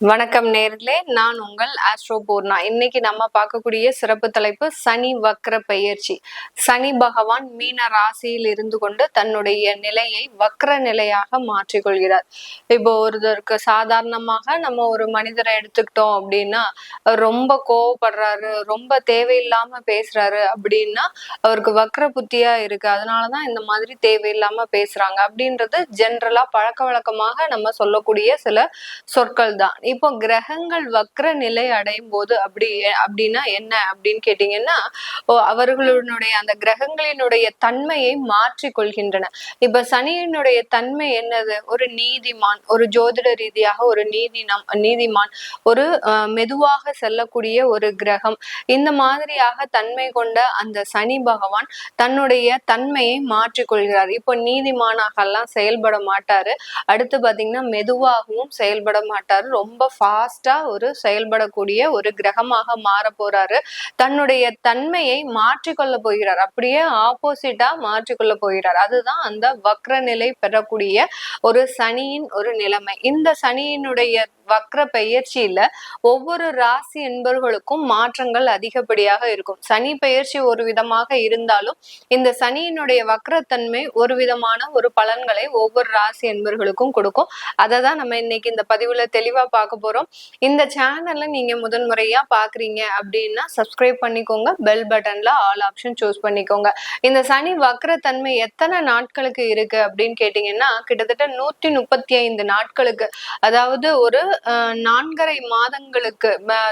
வணக்கம் நேர்களே, நான் உங்கள் ஆஸ்ட்ரோ பூர்ணா. இன்னைக்கு நம்ம பார்க்கக்கூடிய சிறப்பு தலைப்பு சனி வக்ர பெயர்ச்சி. சனி பகவான் மீன ராசியில் இருந்து கொண்டு தன்னுடைய நிலையை வக்ர நிலையாக மாற்றிக்கொள்கிறார். இப்போ ஒருத்தருக்கு சாதாரணமாக நம்ம ஒரு மனிதரை எடுத்துக்கிட்டோம் அப்படின்னா, ரொம்ப கோவப்படுறாரு, ரொம்ப தேவையில்லாம பேசுறாரு அப்படின்னா அவருக்கு வக்ர புத்தியா இருக்கு, அதனாலதான் இந்த மாதிரி தேவையில்லாம பேசுறாங்க அப்படின்றது ஜென்ரலா பழக்க வழக்கமாக நம்ம சொல்லக்கூடிய சில சொற்கள் தான். இப்போ கிரகங்கள் வக்ர நிலை அடையும் போது அப்படின்னா என்ன அப்படின்னு கேட்டீங்கன்னா, அவர்களுடைய அந்த கிரகங்களினுடைய தன்மையை மாற்றி கொள்கின்றன. இப்ப சனியினுடைய தன்மை என்னது? ஒரு நீதிமான், ஒரு ஜோதிட ரீதியாக ஒரு நீதிமான், ஒரு மெதுவாக செல்லக்கூடிய ஒரு கிரகம். இந்த மாதிரியாக தன்மை கொண்ட அந்த சனி பகவான் தன்னுடைய தன்மையை மாற்றிக்கொள்கிறார். இப்போ நீதிமானாக எல்லாம் செயல்பட மாட்டாரு. அடுத்து பாத்தீங்கன்னா மெதுவாகவும் செயல்பட மாட்டாரு. ரொம்ப ஃபாஸ்டா ஒரு செயல்படக்கூடிய ஒரு கிரகமாக மாற போறாரு. தன்னுடைய தன்மையை மாற்றிக்கொள்ள போகிறார். அப்படியே ஆப்போசிட்டா மாற்றிக்கொள்ள போகிறார். அதுதான் அந்த வக்ர நிலை பெறக்கூடிய ஒரு சனியின் ஒரு நிலைமை. இந்த சனியினுடைய வக்ர பெயர்ச்சியில ஒவ்வொரு ராசி என்பவர்களுக்கும் மாற்றங்கள் அதிகப்படியாக இருக்கும். சனி பெயர்ச்சி ஒரு விதமாக இருந்தாலும் இந்த சனியினுடைய வக்ரத்தன்மை ஒரு விதமான ஒரு பலன்களை ஒவ்வொரு ராசி என்பவர்களுக்கும் கொடுக்கும். அதை தான் நம்ம இன்னைக்கு இந்த பதிவுல தெளிவா பார்க்க போறோம். இந்த சேனல்ல நீங்க முதன்முறையா பாக்குறீங்க அப்படின்னா சப்ஸ்கிரைப் பண்ணிக்கோங்க, பெல் பட்டன்ல ஆல் ஆப்ஷன் சூஸ் பண்ணிக்கோங்க. இந்த சனி வக்ரத்தன்மை எத்தனை நாட்களுக்கு இருக்கு அப்படின்னு கேட்டீங்கன்னா, கிட்டத்தட்ட 135 நாட்களுக்கு, அதாவது ஒரு 4.5 மாதங்களுக்கு,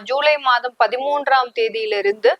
ஜூலை மாதம் 13ஆம் தேதியிலிருந்து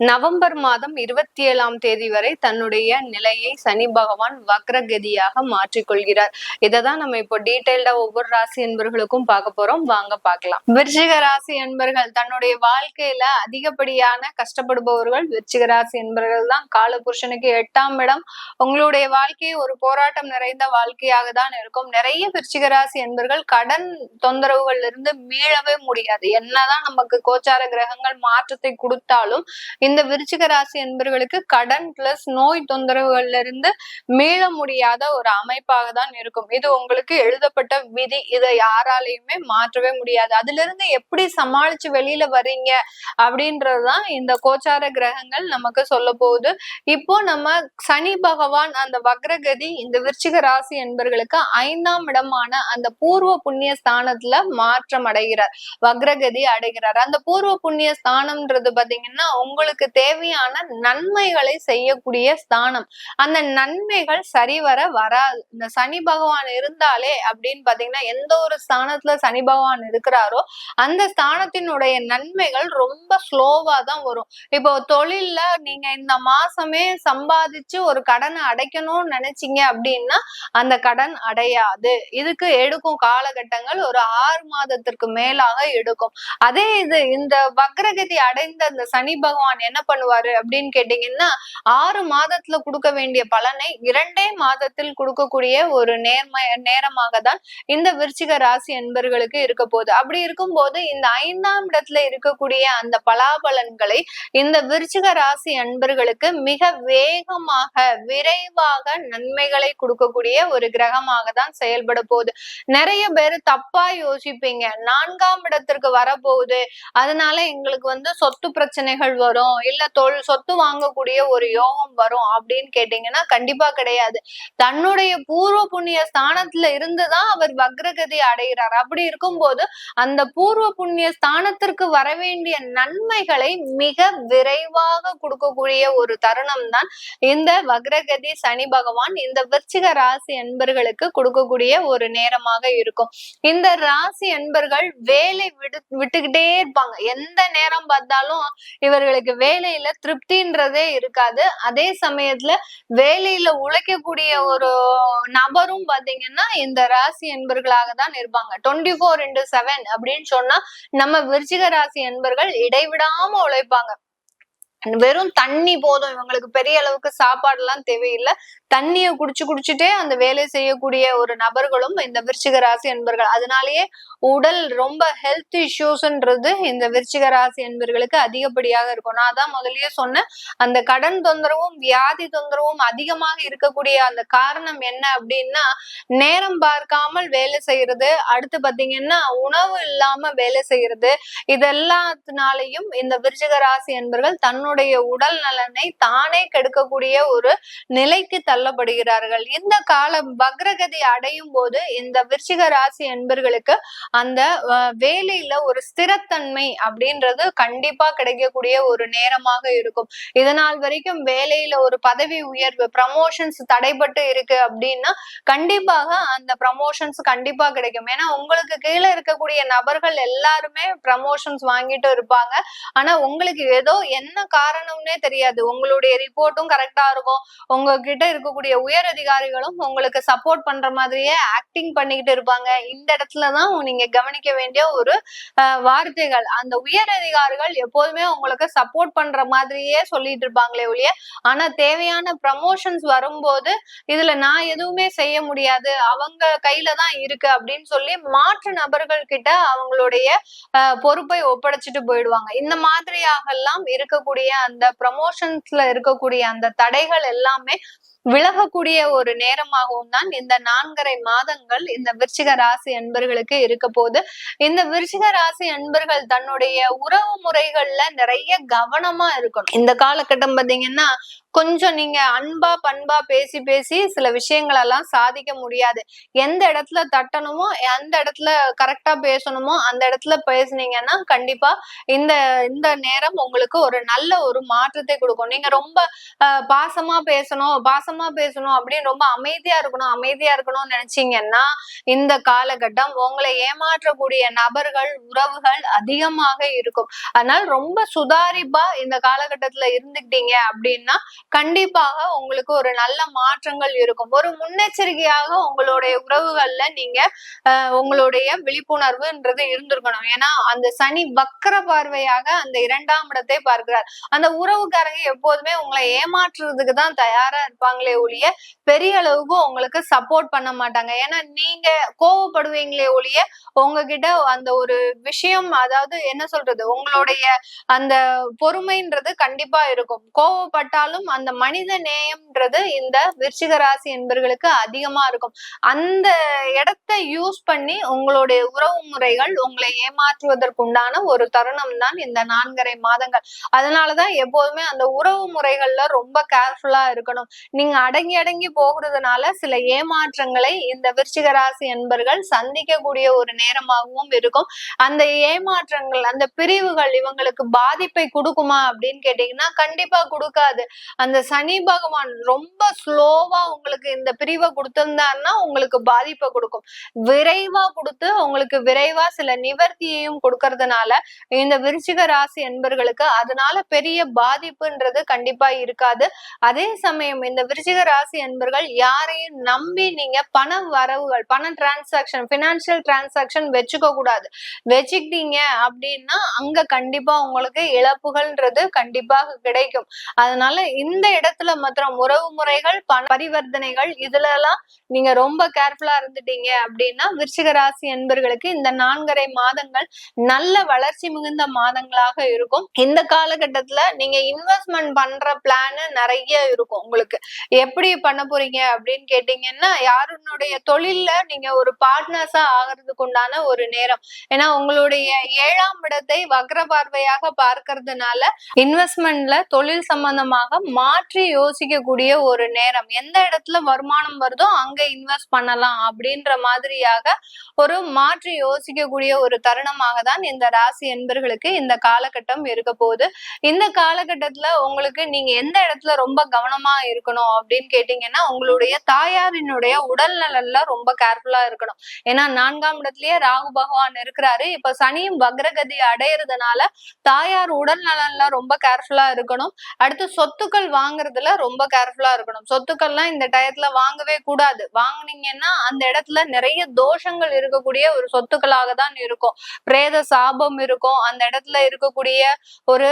நவம்பர் மாதம் 27ஆம் தேதி வரை தன்னுடைய நிலையை சனி பகவான் வக்ரகதியாக மாற்றிக்கொள்கிறார். இதைதான் நம்ம இப்போ டீடைல்டா ஒவ்வொரு ராசி என்பவர்களுக்கும் பார்க்க போறோம். வாங்க பார்க்கலாம். விருச்சிக ராசி என்பர்கள் தன்னுடைய வாழ்க்கையில அதிகப்படியான கஷ்டப்படுபவர்கள் விருச்சிக ராசி என்பவர்கள் தான். காலபுருஷனுக்கு 8ஆம் இடம். உங்களுடைய வாழ்க்கை ஒரு போராட்டம் நிறைந்த வாழ்க்கையாக தான் இருக்கும். நிறைய விருச்சிக ராசி என்பர்கள் கடன் தொந்தரவுகள் இருந்து மீளவே முடியாது. என்னதான் நமக்கு கோச்சார கிரகங்கள் மாற்றத்தை கொடுத்தாலும் இந்த விருச்சிக ராசி என்பவர்களுக்கு கடன் பிளஸ் நோய் தொந்தரவுகள்ல இருந்து மீள முடியாத ஒரு அமைப்பாக தான் இருக்கும். இது உங்களுக்கு எழுதப்பட்ட விதி. இதை யாராலையுமே மாற்றவே முடியாது. அதுல இருந்து எப்படி சமாளிச்சு வெளியில வர்றீங்க அப்படின்றதுதான் இந்த கோச்சார கிரகங்கள் நமக்கு சொல்ல போகுது. இப்போ நம்ம சனி பகவான் அந்த வக்ரகதி இந்த விருச்சிக ராசி என்பவர்களுக்கு 5ஆம் இடமான அந்த பூர்வ புண்ணிய ஸ்தானத்துல மாற்றம் அடைகிறார், வக்ரகதி அடைகிறார். அந்த பூர்வ புண்ணிய ஸ்தானம்ன்றது பாத்தீங்கன்னா உங்களுக்கு தேவையான நன்மைகளை செய்யக்கூடிய ஸ்தானம். அந்த நன்மைகள் சரிவர வராது. இந்த சனி பகவான் இருந்தாலே அப்படின்னு பாத்தீங்கன்னா, எந்த ஒரு ஸ்தானத்துல சனி பகவான் இருக்கிறாரோ அந்த ஸ்தானத்தினுடைய நன்மைகள் ரொம்ப ஸ்லோவா தான் வரும். இப்போ தொழில்ல நீங்க இந்த மாசமே சம்பாதிச்சு ஒரு கடனை அடைக்கணும்னு நினைச்சீங்க அப்படின்னா அந்த கடன் அடையாது. இதுக்கு எடுக்கும் காலகட்டங்கள் ஒரு 6 மாதத்திற்கு மேலாக எடுக்கும். அதே இது இந்த வக்ரகதி அடைந்த அந்த சனி பகவான் என்ன பண்ணுவாரு அப்படின்னு கேட்டீங்கன்னா, 6 மாதத்துல கொடுக்க வேண்டிய பலனை 2 மாதத்தில் கொடுக்கக்கூடிய ஒரு நேரமாக தான் இந்த விருச்சிக ராசி என்பர்களுக்கு இருக்க போகுது. அப்படி இருக்கும்போது இந்த 5ஆம் இடத்துல இருக்கக்கூடிய அந்த பலாபலன்களை இந்த விருச்சிக ராசி என்பர்களுக்கு மிக வேகமாக விரைவாக நன்மைகளை கொடுக்கக்கூடிய ஒரு கிரகமாக தான் செயல்பட போகுது. நிறைய பேர் தப்பா யோசிப்பீங்க, 4ஆம் இடத்திற்கு வரப்போகுது அதனால எங்களுக்கு சொத்து பிரச்சனைகள் வரும், இல்ல சொத்து வாங்கக்கூடிய ஒரு யோகம் வரும் அப்படின்னு கேட்டீங்கன்னா கண்டிப்பா கிடையாது. தன்னுடைய பூர்வ புண்ணிய ஸ்தானத்துல இருந்துதான் அவர் வக்ரகதி அடைகிறார். அப்படி இருக்கும்போது அந்த பூர்வ புண்ணிய ஸ்தானத்திற்கு வர வேண்டிய நன்மைகளை மிக விரைவாக கொடுக்கக்கூடிய ஒரு தருணம் தான் இந்த வக்ரகதி சனி பகவான் இந்த விருச்சிக ராசி என்பர்களுக்கு கொடுக்கக்கூடிய ஒரு நேரமாக இருக்கும். இந்த ராசி என்பர்கள் வேலை விட்டுக்கிட்டே இருப்பாங்க. எந்த நேரம் பார்த்தாலும் இவர்களுக்கு வேலையில திருப்தின்றதே இருக்காது. அதே சமயத்துல வேலையில உழைக்கக்கூடிய ஒரு நபரும் பாத்தீங்கன்னா இந்த ராசி என்பர்களாக தான் இருப்பாங்க. 24/7 அப்படின்னு சொன்னா நம்ம விருச்சிக ராசி என்பர்கள் இடைவிடாம உழைப்பாங்க. வெறும் தண்ணி போதும், இவங்களுக்கு பெரிய அளவுக்கு சாப்பாடு எல்லாம் தேவையில்லை, தண்ணிய குடிச்சுட்டே அந்த வேலை செய்யக்கூடிய ஒரு நபர்களும் இந்த விருச்சிக ராசி என்பர்கள். அதனாலேயே உடல் ரொம்ப ஹெல்த் இஷ்யூஸ்ன்றது இந்த விருச்சிக ராசி என்பர்களுக்கு அதிகப்படியாக இருக்கும். நான் தான் முதல்லயே சொன்னேன், அந்த கடன் தொந்தரவும் வியாதி தொந்தரவும் அதிகமாக இருக்கக்கூடிய அந்த காரணம் என்ன அப்படின்னா, நேரம் பார்க்காமல் வேலை செய்யறது, அடுத்து பாத்தீங்கன்னா உணவு இல்லாம வேலை செய்யறது, இதெல்லாத்தினாலையும் இந்த விருச்சிக ராசி என்பர்கள் தன்னுடைய உடல் நலனை தானே கெடுக்கக்கூடிய ஒரு நிலைக்கு தள்ளப்படுகிறார்கள். இந்த காலம் வக்ரகதி அடையும் போது இந்த விருச்சிக ராசி என்பர்களுக்கு அந்த வேலையில ஒரு ஸ்திரத்தன்மை அப்படின்றது கண்டிப்பா கிடைக்கக்கூடிய ஒரு நேரமாக இருக்கும். இதனால் வரைக்கும் வேலையில ஒரு பதவி உயர்வு ப்ரமோஷன்ஸ் தடைபட்டு இருக்கு அப்படின்னா கண்டிப்பாக அந்த ப்ரமோஷன்ஸ் கண்டிப்பா கிடைக்கும். ஏன்னா உங்களுக்கு கீழே இருக்கக்கூடிய நபர்கள் எல்லாருமே ப்ரமோஷன்ஸ் வாங்கிட்டு இருப்பாங்க. ஆனா உங்களுக்கு ஏதோ என்ன காரணம்னே தெரியாது. உங்களுடைய ரிப்போர்ட்டும் கரெக்டா இருக்கும், உங்ககிட்ட இருக்கக்கூடிய உயர் அதிகாரிகளும் உங்களுக்கு சப்போர்ட் பண்ற மாதிரியே ஆக்டிங் பண்ணிக்கிட்டு இருப்பாங்க. இந்த இடத்துலதான் நீங்க கவனிக்க வேண்டிய ஒரு வார்த்தைகள், அந்த உயர் அதிகாரிகள் எப்போதுமே உங்களுக்கு சப்போர்ட் பண்ற மாதிரியே சொல்லிட்டு இருப்பாங்களே ஒழிய, ஆனா தேவையான ப்ரமோஷன்ஸ் வரும்போது இதுல நான் எதுவுமே செய்ய முடியாது, அவங்க கையில தான் இருக்கு அப்படின்னு சொல்லி மாற்று நபர்கள் கிட்ட அவங்களுடைய பொறுப்பை ஒப்படைச்சிட்டு போயிடுவாங்க. இந்த மாதிரியாக எல்லாம் இருக்கக்கூடிய அந்த ப்ரமோஷன்ஸ்ல இருக்கக்கூடிய அந்த தடைகள் எல்லாமே விலகக்கூடிய ஒரு நேரமாகவும் தான் இந்த 4.5 மாதங்கள் இந்த விருச்சிக ராசி அன்பர்களுக்கு இருக்க போது. இந்த விருச்சிக ராசி அன்பர்கள் தன்னுடைய உறவு முறைகள்ல நிறைய கவனமா இருக்கணும். இந்த காலகட்டம் பாத்தீங்கன்னா கொஞ்சம் நீங்க அன்பா பண்பா பேசி பேசி சில விஷயங்கள் எல்லாம் சாதிக்க முடியாது. எந்த இடத்துல தட்டணுமோ எந்த இடத்துல கரெக்டா பேசணுமோ அந்த இடத்துல பேசுனீங்கன்னா கண்டிப்பா இந்த இந்த நேரம் உங்களுக்கு ஒரு நல்ல ஒரு மாற்றத்தை கொடுக்கும். நீங்க ரொம்ப பாசமா பேசணும் அப்படின்னு ரொம்ப அமைதியா இருக்கணும்னு நினைச்சீங்கன்னா இந்த காலகட்டம் உங்களை ஏமாற்றக்கூடிய நபர்கள் உறவுகள் அதிகமாக இருக்கும். அதனால ரொம்ப சுதாரிப்பா இந்த காலகட்டத்துல இருந்துக்கிட்டீங்க அப்படின்னா கண்டிப்பாக உங்களுக்கு ஒரு நல்ல மாற்றங்கள் இருக்கும். ஒரு முன்னெச்சரிக்கையாக உங்களுடைய உறவுகள்ல நீங்க உங்களுடைய விழிப்புணர்வுன்றது இருந்திருக்கணும். ஏன்னா அந்த சனி வக்கர பார்வையாக அந்த 2ஆம் இடத்தை பார்க்கிறார். அந்த உறவுக்காரங்க எப்போதுமே உங்களை ஏமாற்றுறதுக்கு தான் தயாரா இருப்பாங்களே ஒழிய பெரிய அளவுக்கு உங்களுக்கு சப்போர்ட் பண்ண மாட்டாங்க. ஏன்னா நீங்க கோவப்படுவீங்களே ஒழிய உங்ககிட்ட அந்த ஒரு விஷயம், அதாவது என்ன சொல்றது, உங்களுடைய அந்த பொறுமைன்றது கண்டிப்பா இருக்கும். கோவப்பட்டாலும் அந்த மனித நேயம்ன்றது இந்த விருச்சிக ராசி என்பர்களுக்கு அதிகமா இருக்கும். அந்த இடத்தை யூஸ் பண்ணி உங்களுடைய உறவு முறைகள் உங்களை ஏமாற்றுவதற்குண்டான ஒரு தருணம் தான் இந்த 4.5 மாதங்கள். அதனாலதான் எப்போதுமே அந்த உறவு முறைகள்ல ரொம்ப கேர்ஃபுல்லா இருக்கணும். நீங்க அடங்கி போகிறதுனால சில ஏமாற்றங்களை இந்த விருச்சிக ராசி என்பர்கள் சந்திக்கக்கூடிய ஒரு நேரமாகவும் இருக்கும். அந்த ஏமாற்றங்கள் அந்த பிரிவுகள் இவங்களுக்கு பாதிப்பை கொடுக்குமா அப்படின்னு கேட்டீங்கன்னா கண்டிப்பா கொடுக்காது. அந்த சனி பகவான் ரொம்ப ஸ்லோவா உங்களுக்கு இந்த பிரிவை கொடுத்திருந்தாருன்னா உங்களுக்கு பாதிப்பை கொடுக்கும். விரைவா கொடுத்து உங்களுக்கு விரைவா சில நிவர்த்தியையும் கொடுக்கறதுனால இந்த விருச்சிக ராசி என்பர்களுக்கு அதனால பெரிய பாதிப்புன்றது கண்டிப்பா இருக்காது. அதே சமயம் இந்த விருச்சிக ராசி என்பர்கள் யாரையும் நம்பி நீங்க பண வரவுகள், பண டிரான்சாக்சன், பினான்சியல் டிரான்சாக்சன் வச்சுக்க கூடாது. வச்சுக்கிட்டீங்க அப்படின்னா அங்க கண்டிப்பா உங்களுக்கு இழப்புகள்ன்றது கண்டிப்பாக கிடைக்கும். அதனால இந்த இடத்துல மாத்திரம் உறவு முறைகள், பண பரிவர்த்தனைகள் இதுல எல்லாம் நீங்க ரொம்ப கேர்ஃபுல்லா இருந்துட்டீங்க அப்படின்னா விருச்சிக ராசி என்பர்களுக்கு இந்த 4.5 மாதங்கள் நல்ல வளர்ச்சி மிகுந்த மாதங்களாக இருக்கும். இந்த காலகட்டத்துல நீங்க இன்வெஸ்ட்மெண்ட் பண்ற பிளான் நிறைய இருக்கும். உங்களுக்கு எப்படி பண்ண போறீங்க அப்படின்னு கேட்டீங்கன்னா யாருடைய தொழில்ல நீங்க ஒரு பார்ட்னர்ஸா ஆகிறதுக்கு உண்டான ஒரு நேரம். ஏன்னா உங்களுடைய 7ஆம் இடத்தை வக்ர பார்வையாக பார்க்கறதுனால இன்வெஸ்ட்மெண்ட்ல தொழில் சம்பந்தமாக மாற்றி யோசிக்கக்கூடிய ஒரு நேரம். எந்த இடத்துல வருமானம் வருதோ அங்க இன்வெஸ்ட் பண்ணலாம் அப்படின்ற மாதிரியாக ஒரு மாற்றி யோசிக்கக்கூடிய ஒரு தருணமாக தான் இந்த ராசி என்பர்களுக்கு இந்த காலகட்டம் இருக்க போகுது. இந்த காலகட்டத்துல உங்களுக்கு நீங்க எந்த இடத்துல ரொம்ப கவனமா இருக்கணும் அப்படின்னு கேட்டீங்கன்னா உங்களுடைய தாயாரினுடைய உடல் நலன்ல ரொம்ப கேர்ஃபுல்லா இருக்கணும். ஏன்னா 4ஆம் இடத்துலயே ராகு பகவான் இருக்கிறாரு. இப்ப சனியும் வக்ரகதி அடையிறதுனால தாயார் உடல் நலன்ல ரொம்ப கேர்ஃபுல்லா இருக்கணும். அடுத்து சொத்துக்கள் சொத்துக்கள் வாங்குறதுல ரொம்ப கேர்ஃபுல்லா இருக்கணும். சொத்துக்கள்லாம் இந்த டயத்துல வாங்கவே கூடாது. வாங்குனீங்கன்னா அந்த இடத்துல நிறைய தோஷங்கள் இருக்கக்கூடிய ஒரு சொத்துக்களாக தான் இருக்கும். பிரேத சாபம் இருக்கும். அந்த இடத்துல இருக்கக்கூடிய ஒரு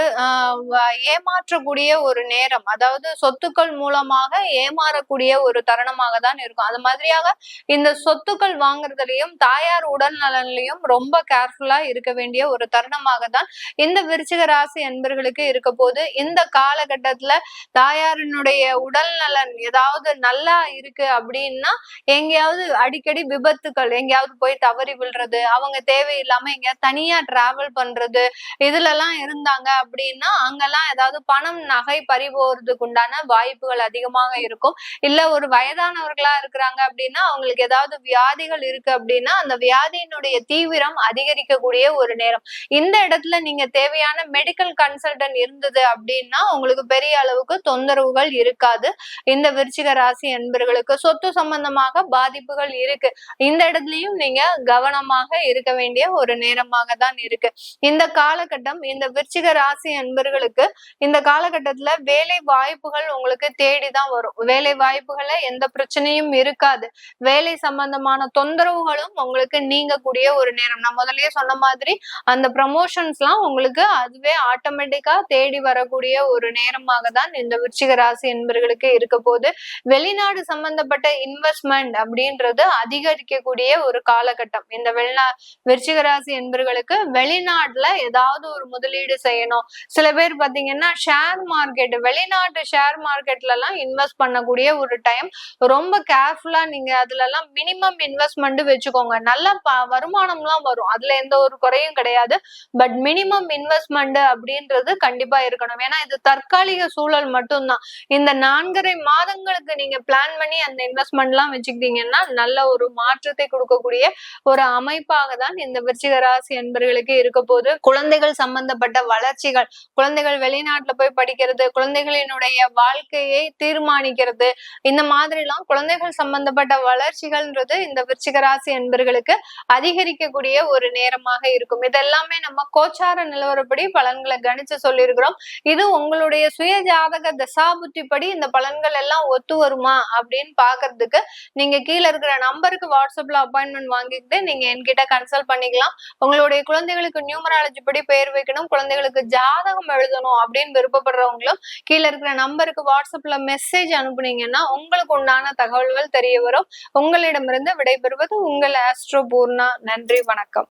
ஏமாற்றக்கூடிய ஒரு நேரம், அதாவது சொத்துக்கள் மூலமாக ஏமாறக்கூடிய ஒரு தருணமாக தான் இருக்கும். அது மாதிரியாக இந்த சொத்துக்கள் வாங்குறதுலயும் தாயார் உடல் நலன்லயும் ரொம்ப கேர்ஃபுல்லா இருக்க வேண்டிய ஒரு தருணமாக தான் இந்த விருச்சிக ராசி அன்பர்களுக்கு இருக்க போது. இந்த காலகட்டத்துல தாயாரினுடைய உடல் நலன் ஏதாவது நல்லா இருக்கு அப்படின்னா எங்கேயாவது அடிக்கடி விபத்துக்கள், எங்கேயாவது போய் தவறி விழுறது, அவங்க தேவையில்லாம எங்கேயாவது தனியா டிராவல் பண்றது, இதுல எல்லாம் இருந்தாங்க அப்படின்னா அங்கெல்லாம் ஏதாவது பணம் நகை பறி போறதுக்கு உண்டான வாய்ப்புகள் அதிகமாக இருக்கும். இல்ல ஒரு வயதானவர்களா இருக்கிறாங்க அப்படின்னா அவங்களுக்கு ஏதாவது வியாதிகள் இருக்கு அப்படின்னா அந்த வியாதியினுடைய தீவிரம் அதிகரிக்கக்கூடிய ஒரு நேரம். இந்த இடத்துல நீங்க தேவையான மெடிக்கல் கன்சல்டன்ட் இருந்தது அப்படின்னா உங்களுக்கு பெரிய அளவுக்கு தொந்தரவுகள் இருக்காது. இந்த விருச்சிக ராசி என்பர்களுக்கு சொத்து சம்பந்தமாக பாதிப்புகள் இருக்கு. இந்த இடத்துலயும் நீங்க கவனமாக இருக்க வேண்டிய ஒரு நேரமாக தான் இருக்கு. இந்த காலகட்டம் இந்த விருச்சிக ராசி அன்பர்களுக்கு இந்த காலகட்டத்துல வேலை வாய்ப்புகள் உங்களுக்கு தேடிதான் வரும். வேலை வாய்ப்புகளை எந்த பிரச்சனையும் இருக்காது. வேலை சம்பந்தமான தொந்தரவுகளும் உங்களுக்கு நீங்கக்கூடிய ஒரு நேரம். நான் முதல்லயே சொன்ன மாதிரி அந்த ப்ரமோஷன்ஸ் எல்லாம் உங்களுக்கு அதுவே ஆட்டோமேட்டிக்கா தேடி வரக்கூடிய ஒரு நேரமாக தான் இந்த விருச்சிக ராசி என்பர்களுக்கு இருக்க போது. வெளிநாடு சம்பந்தப்பட்ட இன்வெஸ்ட்மெண்ட் அப்படின்றது அதிகரிக்கக்கூடிய ஒரு காலகட்டம். இந்த விருச்சிக ராசி என்பர்களுக்கு வெளிநாட்டுல ஏதாவது ஒரு முதலீடு செய்யணும். சில பேர் பாத்தீங்கன்னா ஷேர் மார்க்கெட், வெளிநாட்டு ஷேர் மார்க்கெட்ல எல்லாம் இன்வெஸ்ட் பண்ணக்கூடிய ஒரு டைம். ரொம்ப கேர்ஃபுல்லா நீங்க அதுல எல்லாம் மினிமம் இன்வெஸ்ட்மெண்ட் வச்சுக்கோங்க. நல்ல வருமானம் எல்லாம் வரும், அதுல எந்த ஒரு குறையும் கிடையாது. பட் மினிமம் இன்வெஸ்ட்மெண்ட் அப்படின்றது கண்டிப்பா இருக்கணும். ஏன்னா இது தற்காலிக சூழல் மட்டும்தான். இந்த 4.5 மாதங்களுக்கு நீங்க பிளான் பண்ணி அந்த இன்வெஸ்ட்மெண்ட் எல்லாம் வச்சுக்கிட்டீங்கன்னா நல்ல ஒரு மாற்றத்தை கொடுக்கக்கூடிய ஒரு அமைப்பாக தான் இந்த விருச்சிக ராசி என்பர்களுக்கு இருக்க போது. குழந்தைகள் சம்பந்தப்பட்ட வளர்ச்சிகள், குழந்தைகள் வெளிநாட்டுல போய் படிக்கிறது, குழந்தைகளினுடைய வாழ்க்கையை தீர்மானிக்கிறது, இந்த மாதிரி எல்லாம் குழந்தைகள் சம்பந்தப்பட்ட வளர்ச்சிகள்ன்றது இந்த விருச்சிக ராசி என்பர்களுக்கு அதிகரிக்கக்கூடிய ஒரு நேரமாக இருக்கும். இதெல்லாமே நம்ம கோச்சார நிலவரப்படி பலன்களை கணிச்சு சொல்லியிருக்கிறோம். இது உங்களுடைய சுய ஜாதக தசாபுத்திப்படி இந்த பலன்கள் எல்லாம் ஒத்து வருமா அப்படின்னு பாக்குறதுக்கு நீங்க கீழே இருக்கிற நம்பருக்கு வாட்ஸ்அப்ல அப்பாயின்மெண்ட் வாங்கிக்கிட்டு நீங்க என்கிட்ட கன்சல்ட் பண்ணிக்கலாம். உங்களுடைய குழந்தைகளுக்கு நியூமராலஜி படி பெயர் வைக்கணும், குழந்தைகளுக்கு ஜாதகம் எழுதணும் அப்படின்னு விருப்பப்படுறவங்களும் கீழே இருக்கிற நம்பருக்கு வாட்ஸ்அப்ல மெசேஜ் அனுப்புனீங்கன்னா உங்களுக்கு உண்டான தகவல்கள் தெரிய வரும். உங்களிடமிருந்து விடைபெறுவது உங்கள் ஆஸ்ட்ரோ பூர்ணா. நன்றி, வணக்கம்.